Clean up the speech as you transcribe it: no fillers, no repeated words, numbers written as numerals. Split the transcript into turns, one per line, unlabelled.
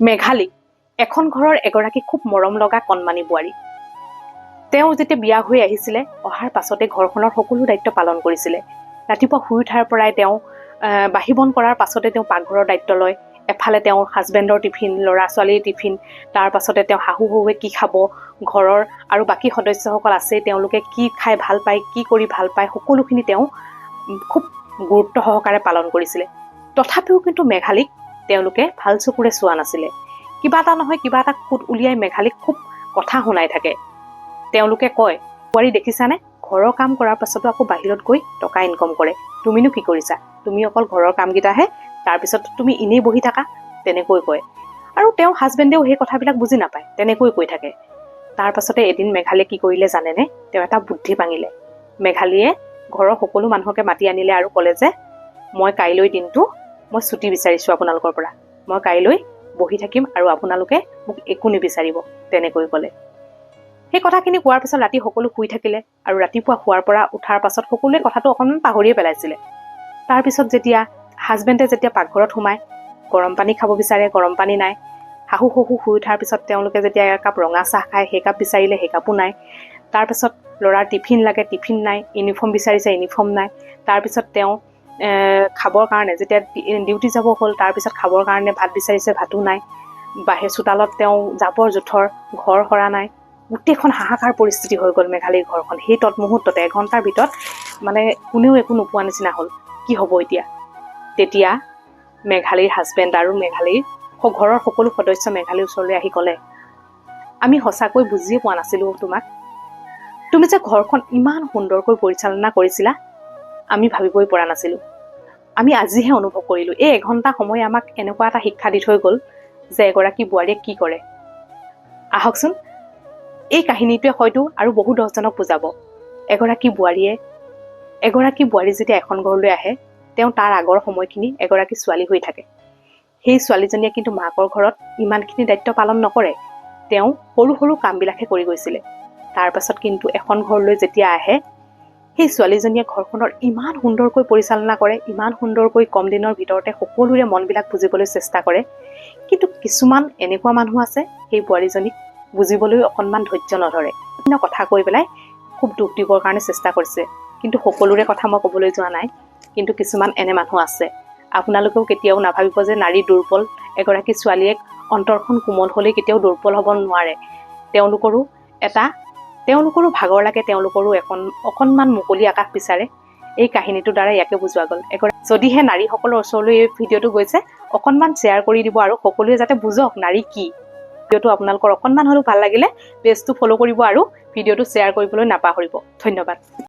মেঘালী এখন ঘৰৰ এগৰাকী খুব মৰম লগা কণমানি বোৱাৰী। তেওঁ যেতিয়া বিয়া হৈ আহিছিলে, অহাৰ পাছতে ঘৰখনৰ সকলো দায়িত্ব পালন কৰিছিলে। ৰাতিপুৱা শুই উঠাৰ পৰাই তেওঁ বাঢ়ি বন কৰাৰ পাছতে তেওঁ পাকঘৰৰ দায়িত্ব লয়। এফালে তেওঁৰ হাজবেণ্ডৰ টিফিন, ল'ৰা ছোৱালীৰ টিফিন, তাৰ পাছতে তেওঁ শাহু শহুৱে কি খাব, ঘৰৰ আৰু বাকী সদস্যসকল আছে তেওঁলোকে কি খাই ভাল পায়, কি কৰি ভাল পায়, সকলোখিনি তেওঁ খুব গুৰুত্ব সহকাৰে পালন কৰিছিলে। তথাপিও কিন্তু মেঘালীক তেওঁলোকে ভাল চকুৰে চোৱা নাছিলে। কিবা এটা নহয় কিবা এটা খুঁত উলিয়াই মেঘালীক খুব কথা শুনাই থাকে। তেওঁলোকে কয়, বোৱাৰী দেখিছানে, ঘৰৰ কাম কৰাৰ পাছতো আকৌ বাহিৰত গৈ টকা ইনকম কৰে, তুমিনো কি কৰিছা, তুমি অকল ঘৰৰ কামকেইটাহে, তাৰপিছত তুমি এনেই বহি থাকা, তেনেকৈ কয়। আৰু তেওঁ হাজবেণ্ডেও সেই কথাবিলাক বুজি নাপায়, তেনেকৈ কৈ থাকে। তাৰ পাছতে এদিন মেঘালীয়ে কি কৰিলে জানেনে, তেওঁ এটা বুদ্ধি পাঙিলে। মেঘালীয়ে ঘৰৰ সকলো মানুহকে মাতি আনিলে আৰু ক'লে যে মই কাইলৈ দিনটো মই ছুটি বিচাৰিছোঁ আপোনালোকৰ পৰা, মই কাইলৈ বহি থাকিম আৰু আপোনালোকে মোক একো নিবিচাৰিব, তেনেকৈ ক'লে। সেই কথাখিনি কোৱাৰ পিছত ৰাতি সকলো শুই থাকিলে আৰু ৰাতিপুৱা শুৱাৰ পৰা উঠাৰ পাছত সকলোৱে কথাটো অকণমান পাহৰিয়ে পেলাইছিলে। তাৰপিছত যেতিয়া হাজবেণ্ডে যেতিয়া পাকঘৰত সোমায়, গৰম পানী খাব বিচাৰে, গৰম পানী নাই। শাহু শহু শুই উঠাৰ পিছত তেওঁলোকে যেতিয়া একাপ ৰঙা চাহ খায়, সেই কাপ বিচাৰিলে, সেই কাপো নাই। তাৰপিছত ল'ৰাৰ টিফিন লাগে, টিফিন নাই। ইউনিফৰ্ম বিচাৰিছে, ইউনিফৰ্ম নাই। তাৰপিছত তেওঁ খাবৰ কাৰণে যেতিয়া ডিউটি যাব হ'ল, তাৰপিছত খাবৰ কাৰণে ভাত বিচাৰিছে, ভাতো নাই। বাহিৰ চোতালত তেওঁ জাবৰ জোথৰ, ঘৰ সৰা নাই। গোটেইখন হাহাকাৰ পৰিস্থিতি হৈ গ'ল মেঘালীৰ ঘৰখন। সেই তৎমুহূৰ্ততে এঘণ্টাৰ ভিতৰত মানে কোনেও একো নোপোৱা নিচিনা হ'ল। কি হ'ব এতিয়া? তেতিয়া মেঘালীৰ হাজবেণ্ড আৰু মেঘালীৰ ঘৰৰ সকলো সদস্য মেঘালীৰ ওচৰলৈ আহি ক'লে, আমি সঁচাকৈ বুজিয়ে পোৱা নাছিলোঁ তোমাক। তুমি যে ঘৰখন ইমান সুন্দৰকৈ পৰিচালনা কৰিছিলা, আমি ভাবিবই পৰা নাছিলোঁ। আমি আজিহে অনুভৱ কৰিলোঁ। এই এঘণ্টা সময় আমাক এনেকুৱা এটা শিক্ষা দি থৈ গ'ল যে এগৰাকী বোৱাৰীয়ে কি কৰে। আহকচোন, এই কাহিনীটোৱে হয়তো আৰু বহু দহজনক বুজাব। এগৰাকী বোৱাৰী যেতিয়া এখন ঘৰলৈ আহে, তেওঁ তাৰ আগৰ সময়খিনি এগৰাকী ছোৱালী হৈ থাকে। সেই ছোৱালীজনীয়ে কিন্তু মাকৰ ঘৰত ইমানখিনি দায়িত্ব পালন নকৰে। তেওঁ সৰু সৰু কামবিলাকহে কৰি গৈছিলে। তাৰ পাছত কিন্তু এখন ঘৰলৈ যেতিয়া আহে, সেই ছোৱালীজনীয়ে ঘৰখনৰ ইমান সুন্দৰকৈ পৰিচালনা কৰে, ইমান সুন্দৰকৈ কম দিনৰ ভিতৰতে সকলোৰে মনবিলাক বুজিবলৈ চেষ্টা কৰে। কিন্তু কিছুমান এনেকুৱা মানুহ আছে, সেই বোৱাৰীজনীক বুজিবলৈ অকণমান ধৈৰ্য নধৰে। বিভিন্ন কথা কৈ পেলাই খুব দুখ দিবৰ কাৰণে চেষ্টা কৰিছে। কিন্তু সকলোৰে কথা মই ক'বলৈ যোৱা নাই। কিন্তু কিছুমান এনে মানুহ আছে। আপোনালোকেও কেতিয়াও নাভাবিব যে নাৰী দুৰ্বল। এগৰাকী ছোৱালীয়ে অন্তৰখন কোমল হ'লেই কেতিয়াও দুৰ্বল হ'ব নোৱাৰে। তেওঁলোকৰো ভাগৰ লাগে, তেওঁলোকৰো অকণমান মুকলি আকাশ বিচাৰে। এই কাহিনীটোৰ দ্বাৰা ইয়াকে বুজোৱা গ'ল। যদিহে নাৰীসকলৰ ওচৰলৈ এই ভিডিঅ'টো গৈছে, অকণমান শ্বেয়াৰ কৰি দিব আৰু সকলোৱে যাতে বুজক নাৰী কি। ভিডিঅ'টো আপোনালোকৰ অকণমান হ'লেও ভাল লাগিলে পেজটো ফ'ল' কৰিব আৰু ভিডিঅ'টো শ্বেয়াৰ কৰিবলৈ নাপাহৰিব। ধন্যবাদ।